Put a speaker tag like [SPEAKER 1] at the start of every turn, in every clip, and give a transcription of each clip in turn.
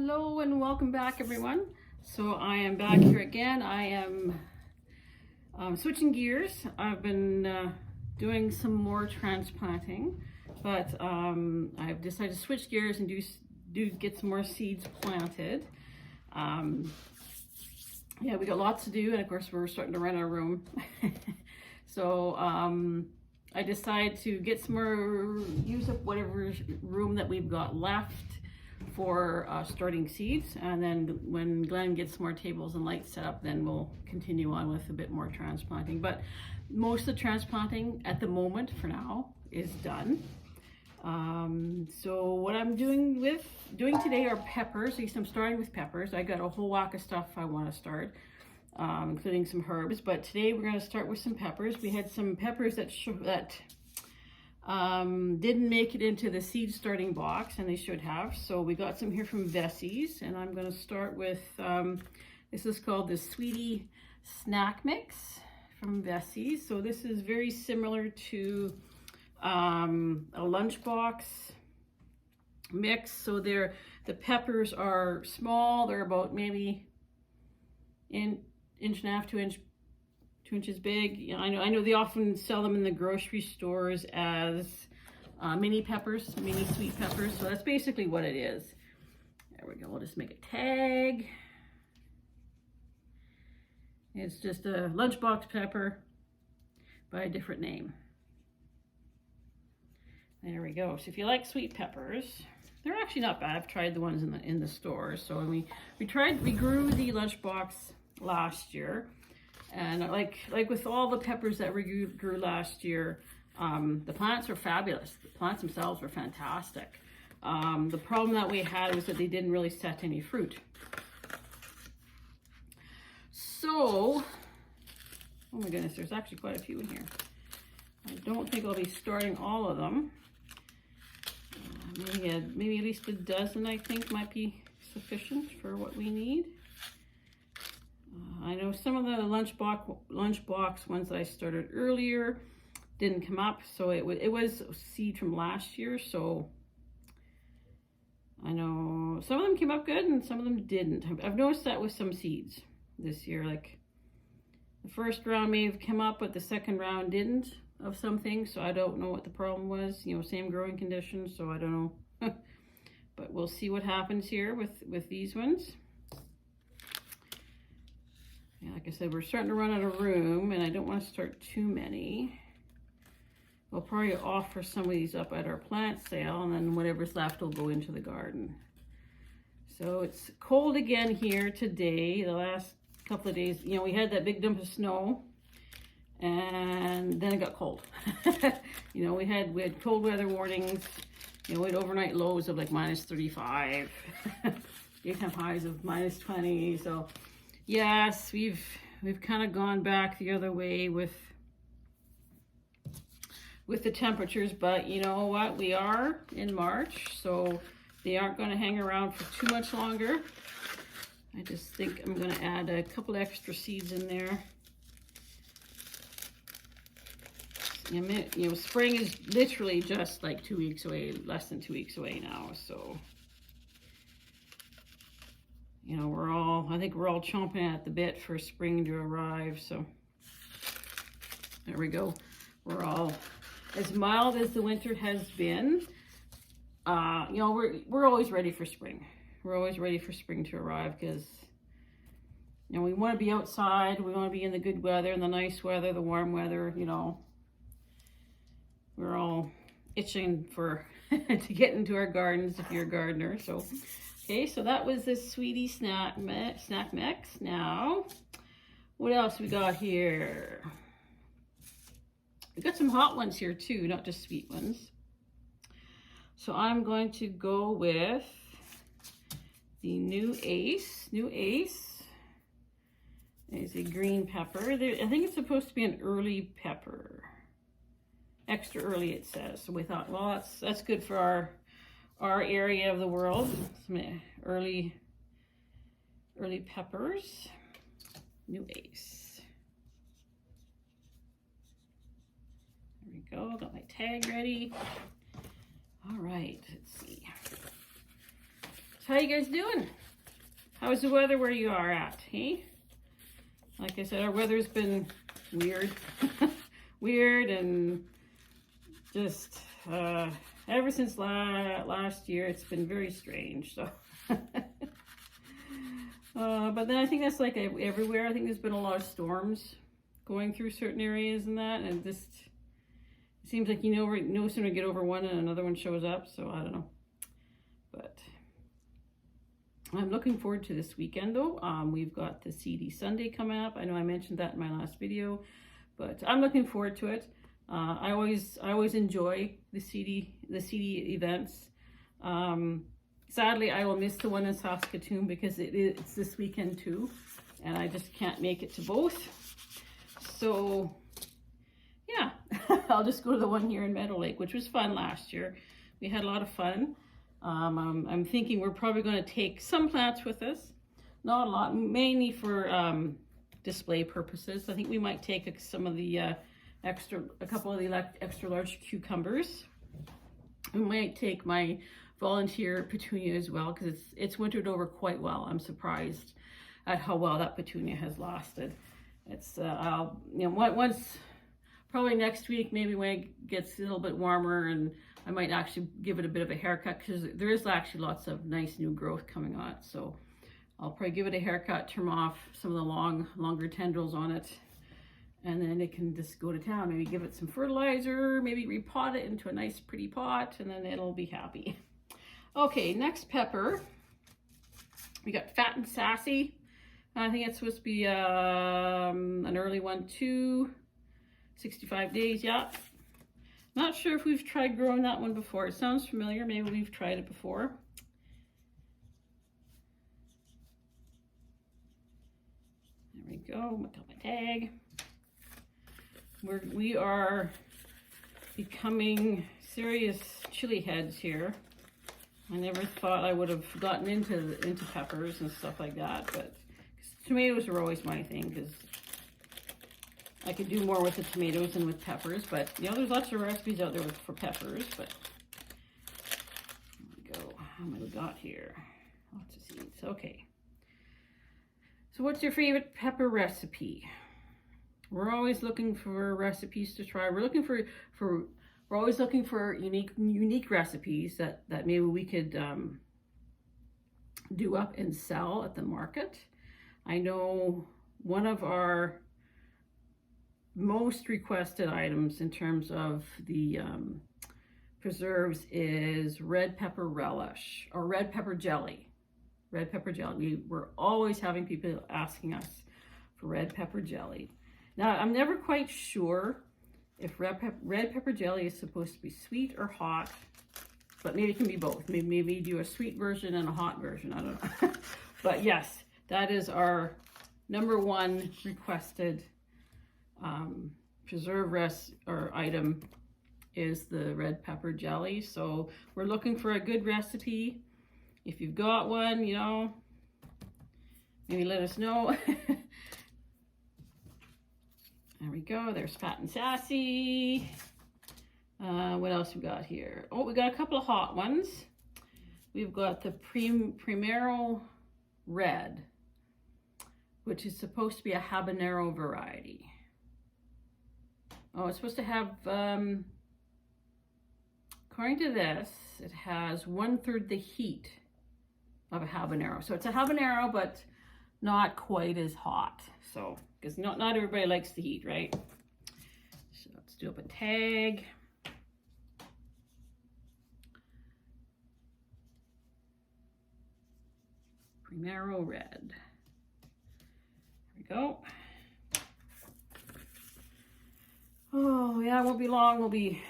[SPEAKER 1] Hello and welcome back, everyone. So I am back here again. I am switching gears. I've been doing some more transplanting, but I've decided to switch gears and do get some more seeds planted. Yeah, we got lots to do, and of course we're starting to run out of room. So I decided to get some more, use up whatever room that we've got left for starting seeds, and then when Glenn gets more tables and lights set up, then we'll continue on with a bit more transplanting. But most of the transplanting at the moment for now is done. So what I'm doing today are peppers. At least I'm starting with peppers. I got a whole whack of stuff I want to start, including some herbs, but today we're going to start with some peppers. We had some peppers that didn't make it into the seed starting box, and they should have. So we got some here from Sassy's, and I'm going to start with, this is called the Sweetie Snack Mix from Sassy's. So this is very similar to a lunchbox mix. So the peppers are small. They're about maybe inch and a half, 2 inches big. You know, I know they often sell them in the grocery stores as mini peppers, mini sweet peppers. So that's basically what it is. There we go. We'll just make a tag. It's just a lunchbox pepper by a different name. There we go. So if you like sweet peppers, they're actually not bad. I've tried the ones in the store. So we grew the lunchbox last year. And like with all the peppers that we grew last year, the plants were fabulous. The plants themselves were fantastic. The problem that we had was that they didn't really set any fruit. So, oh my goodness, there's actually quite a few in here. I don't think I'll be starting all of them. Maybe at least a dozen, I think, might be sufficient for what we need. I know some of the lunchbox ones that I started earlier didn't come up, so it was seed from last year. So I know some of them came up good and some of them didn't. I've noticed that with some seeds this year. Like the first round may have come up, but the second round didn't of some things. So I don't know what the problem was. You know, same growing conditions, so I don't know. But we'll see what happens here with these ones. Yeah, like I said, we're starting to run out of room, and I don't want to start too many. We'll probably offer some of these up at our plant sale, and then whatever's left will go into the garden. So it's cold again here today. The last couple of days, you know, we had that big dump of snow, and then it got cold. You know, we had cold weather warnings. You know, we had overnight lows of like -35, daytime highs of -20. So yes, we've kind of gone back the other way with the temperatures, but you know what? We are in March, so they aren't going to hang around for too much longer. I just think I'm going to add a couple extra seeds in there. You know, spring is literally just like 2 weeks away, less than 2 weeks away now, so you know, I think we're all chomping at the bit for spring to arrive. So there we go. We're all, as mild as the winter has been, you know, we're always ready for spring. We're always ready for spring to arrive because, you know, we want to be outside. We want to be in the good weather and the nice weather, the warm weather, you know. We're all itching for to get into our gardens if you're a gardener. So okay, so that was the Sweetie Snack Mix. Now, what else we got here? We got some hot ones here too, not just sweet ones. So I'm going to go with the New Ace. New Ace is a green pepper. I think it's supposed to be an early pepper. Extra early, it says. So we thought, well, that's good for our area of the world. Some early peppers. New Ace. There we go. Got my tag ready. All right, let's see. how you guys doing? How's the weather where you are at, hey? Like I said, our weather's been weird. Weird and just ever since last year, it's been very strange. So, but then I think that's like everywhere. I think there's been a lot of storms going through certain areas and that, and just it seems like no sooner get over one and another one shows up. So I don't know, but I'm looking forward to this weekend though. We've got the CD Sunday coming up. I know I mentioned that in my last video, but I'm looking forward to it. I always enjoy the CD events. Sadly, I will miss the one in Saskatoon because it's this weekend too, and I just can't make it to both. So yeah, I'll just go to the one here in Meadow Lake, which was fun last year. We had a lot of fun. I'm thinking we're probably going to take some plants with us, not a lot, mainly for display purposes. I think we might take some of the a couple of the extra large cucumbers. I might take my volunteer petunia as well because it's wintered over quite well. I'm surprised at how well that petunia has lasted. It's I'll once probably next week, maybe when it gets a little bit warmer, and I might actually give it a bit of a haircut because there is actually lots of nice new growth coming on. So I'll probably give it a haircut, trim off some of the longer tendrils on it, and then it can just go to town. Maybe give it some fertilizer, maybe repot it into a nice pretty pot, and then it'll be happy. Okay, next pepper. We got Fat and Sassy. I think it's supposed to be an early one too. 65 days, yeah. Not sure if we've tried growing that one before. It sounds familiar. Maybe we've tried it before. There we go. Got my tag. We are becoming serious chili heads here. I never thought I would have gotten into peppers and stuff like that, but tomatoes are always my thing because I could do more with the tomatoes than with peppers. But there's lots of recipes out there for peppers. But there we go. How many we got here? Lots of seeds. Okay. So what's your favorite pepper recipe? We're always looking for recipes to try. We're looking we're always looking for unique recipes that maybe we could do up and sell at the market. I know one of our most requested items in terms of the preserves is red pepper relish or red pepper jelly. Red pepper jelly. We're always having people asking us for red pepper jelly. Now, I'm never quite sure if red pepper jelly is supposed to be sweet or hot, but maybe it can be both. Maybe do a sweet version and a hot version. I don't know. But yes, that is our #1 requested preserve item is the red pepper jelly. So we're looking for a good recipe. If you've got one, maybe let us know. There we go. There's Fat and Sassy. What else we got here? Oh, we got a couple of hot ones. We've got the Primero Red, which is supposed to be a habanero variety. Oh, it's supposed to have, according to this, it has 1/3 the heat of a habanero. So it's a habanero, but not quite as hot. So, because not everybody likes the heat, right? So let's do up a tag. Primero Red. There we go. Oh, yeah, it won't be long. I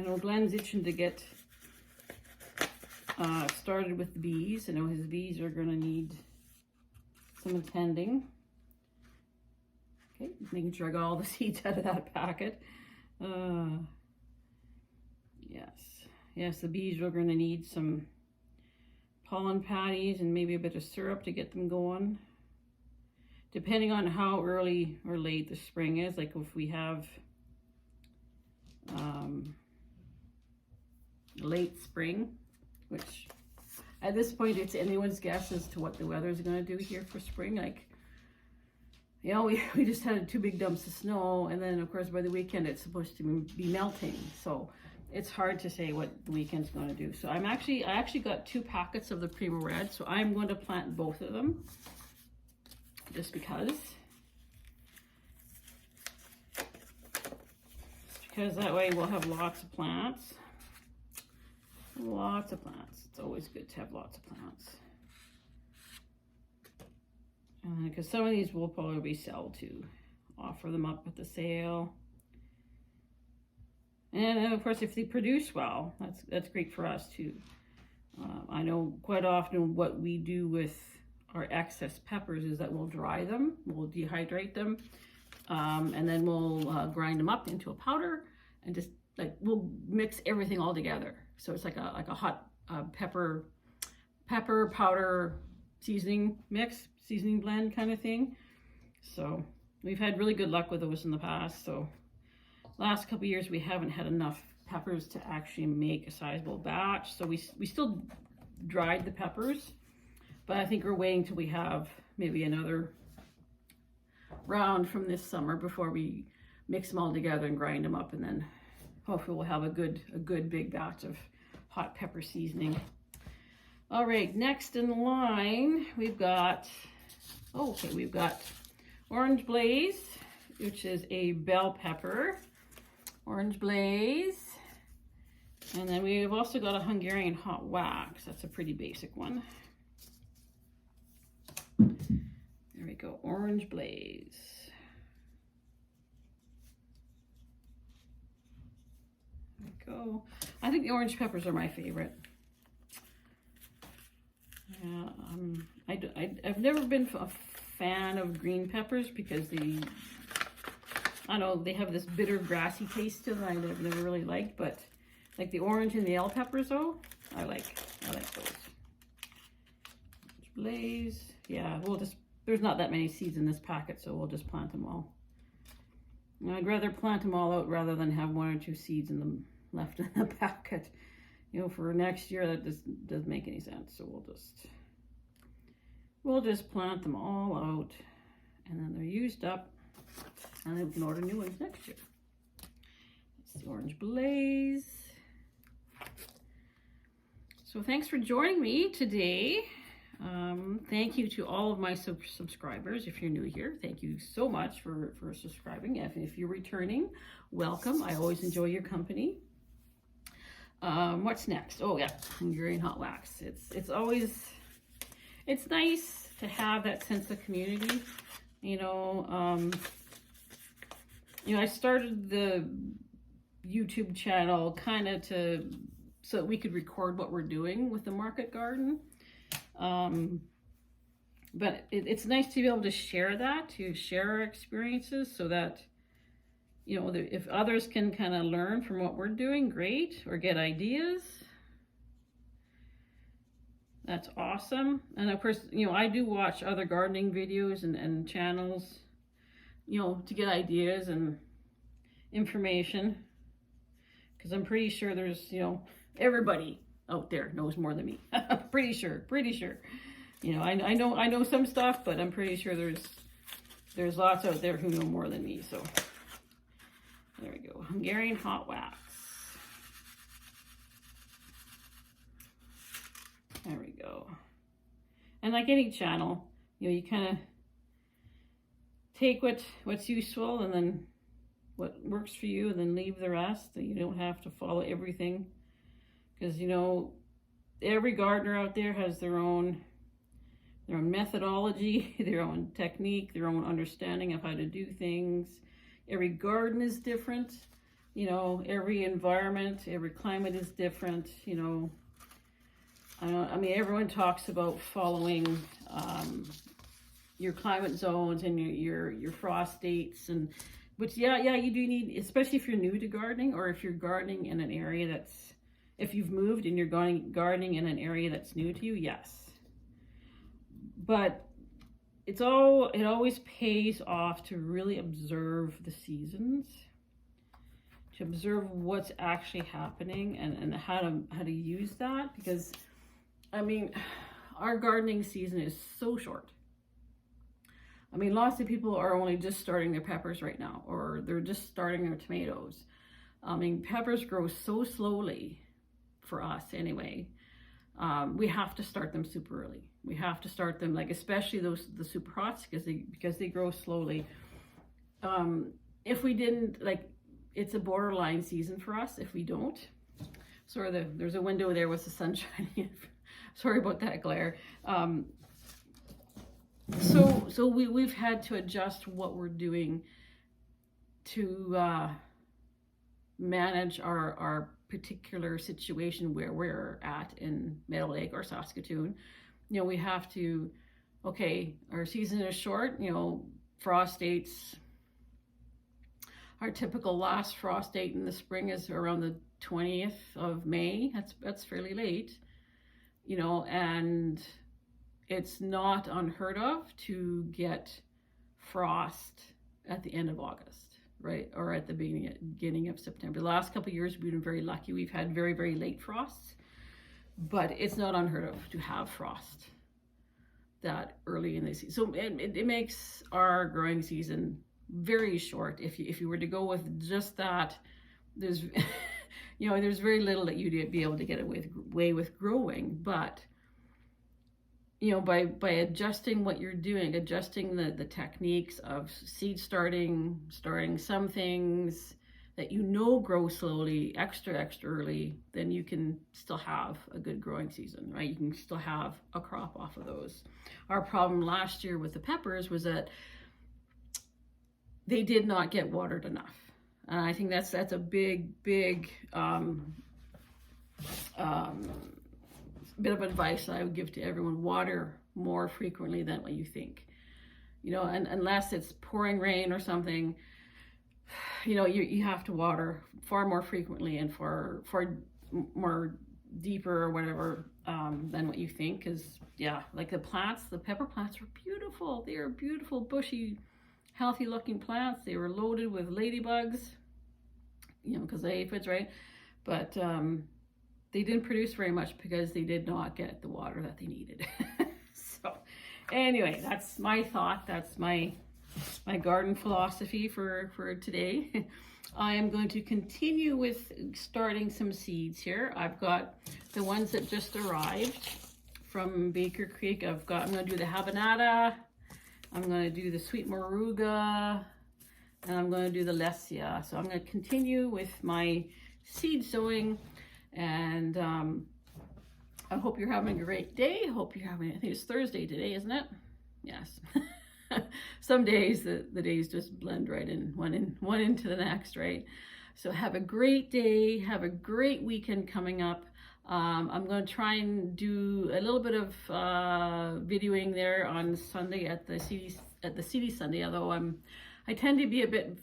[SPEAKER 1] know Glenn's itching to get started with the bees. I know his bees are going to need some attending. Okay, making sure I got all the seeds out of that packet. Yes, the bees are going to need some pollen patties and maybe a bit of syrup to get them going. Depending on how early or late the spring is, like if we have late spring, which at this point, it's anyone's guess as to what the weather is going to do here for spring. Like, you know, we just had 2 big dumps of snow, and then of course by the weekend it's supposed to be melting. So it's hard to say what the weekend's going to do. So I actually got 2 packets of the Primo Red, so I'm going to plant both of them, just because. Because that way we'll have lots of plants. Lots of plants. It's always good to have lots of plants. Because some of these will probably sell too. Offer them up at the sale. And of course, if they produce well, that's great for us too. I know quite often what we do with our excess peppers is that we'll dry them, we'll dehydrate them, and then we'll grind them up into a powder, and just like we'll mix everything all together. So it's like a hot pepper powder seasoning mix, seasoning blend kind of thing. So we've had really good luck with those in the past. So last couple of years we haven't had enough peppers to actually make a sizable batch. So we still dried the peppers, but I think we're waiting till we have maybe another round from this summer before we mix them all together and grind them up, and then hopefully we'll have a good big batch of hot pepper seasoning. All right, next in line we've got Orange Blaze, which is a bell pepper. Orange Blaze. And then we've also got a Hungarian hot wax. That's a pretty basic one. There we go, Orange Blaze. There we go. I think the orange peppers are my favorite. Yeah, I've never been a fan of green peppers because I don't know, they have this bitter grassy taste to them that I've never really liked, but like the orange and the yellow peppers though, I like those. Orange Blaze. Yeah, there's not that many seeds in this packet, so we'll just plant them all. And I'd rather plant them all out rather than have 1 or 2 seeds in them left in the packet. You know, for next year that doesn't make any sense. So we'll just plant them all out, and then they're used up, and then we can order new ones next year. That's the Orange Blaze. So thanks for joining me today. Thank you to all of my subscribers. If you're new here, thank you so much for subscribing. If you're returning, welcome. I always enjoy your company. What's next? Oh yeah, Hungarian hot wax. It's nice to have that sense of community. You know, I started the YouTube channel kind of so that we could record what we're doing with the market garden. But it's nice to be able to share our experiences, so that, you know, if others can kind of learn from what we're doing, great, or get ideas. That's awesome. And of course, you know, I do watch other gardening videos and channels, you know, to get ideas and information, because I'm pretty sure there's, you know, everybody out there knows more than me. pretty sure. You know, I know some stuff, but I'm pretty sure there's lots out there who know more than me. So there we go, Hungarian hot wax. There we go. And like any channel, you know, you kind of take what's useful, and then what works for you, and then leave the rest. You don't have to follow everything, because, you know, every gardener out there has their own methodology, their own technique, their own understanding of how to do things. Every garden is different, you know, every environment, every climate is different, you know. I mean, everyone talks about following your climate zones and your frost dates, but yeah, you do need, especially if you're new to gardening, or if you're gardening in an area if you've moved and you're gardening in an area that's new to you, yes. But it always pays off to really observe the seasons, to observe what's actually happening, and how to use that, because I mean, our gardening season is so short. I mean, lots of people are only just starting their peppers right now, or they're just starting their tomatoes. I mean, peppers grow so slowly for us anyway. We have to start them super early. We have to start them, like, especially the super hots, because they grow slowly. If we didn't, like, it's a borderline season for us if we don't. Sorry, there's a window there with the sun shining. Sorry about that glare. So we've had to adjust what we're doing to manage our particular situation where we're at in Meadow Lake or Saskatoon. You know, we have to, okay, our season is short, you know, frost dates. Our typical last frost date in the spring is around the 20th of May. That's fairly late, you know, and it's not unheard of to get frost at the end of August, right? Or at the beginning of September. The last couple of years, we've been very lucky. We've had very, very late frosts, but it's not unheard of to have frost that early in the season. So it makes our growing season very short. If you were to go with just that, there's, you know, there's very little that you'd be able to get away with growing, but you know, by adjusting what you're doing, adjusting the techniques of seed starting some things that you know grow slowly, extra early, then you can still have a good growing season, right? You can still have a crop off of those. Our problem last year with the peppers was that they did not get watered enough. And I think that's a big bit of advice I would give to everyone: water more frequently than what you think. You know, and unless it's pouring rain or something, you know, you have to water far more frequently and far more deeper or whatever than what you think. Because yeah, like the pepper plants were beautiful. They are beautiful, bushy, healthy looking plants. They were loaded with ladybugs, you know, because the aphids, right? But they didn't produce very much because they did not get the water that they needed. So anyway, that's my thought. That's my garden philosophy for today. I am going to continue with starting some seeds here. I've got the ones that just arrived from Baker Creek. I'm going to do the habanada. I'm going to do the sweet moruga, and I'm going to do the lesia. So I'm going to continue with my seed sowing, and I hope you're having a great day. I think it's Thursday today, isn't it? Yes. Some days the days just blend right in, one into the next, right? So have a great day. Have a great weekend coming up. I'm going to try and do a little bit of videoing there on Sunday at the CD Sunday, although I tend to be a bit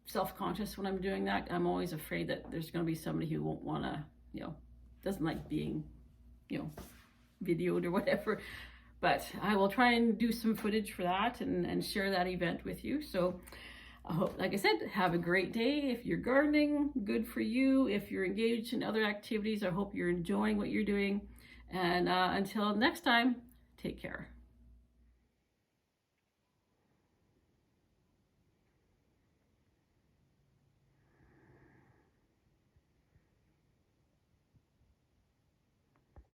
[SPEAKER 1] self-conscious when I'm doing that. I'm always afraid that there's going to be somebody who won't want to, you know, doesn't like being, you know, videoed or whatever. But I will try and do some footage for that and share that event with you. So I hope, like I said, have a great day. If you're gardening, good for you. If you're engaged in other activities, I hope you're enjoying what you're doing. And until next time, take care.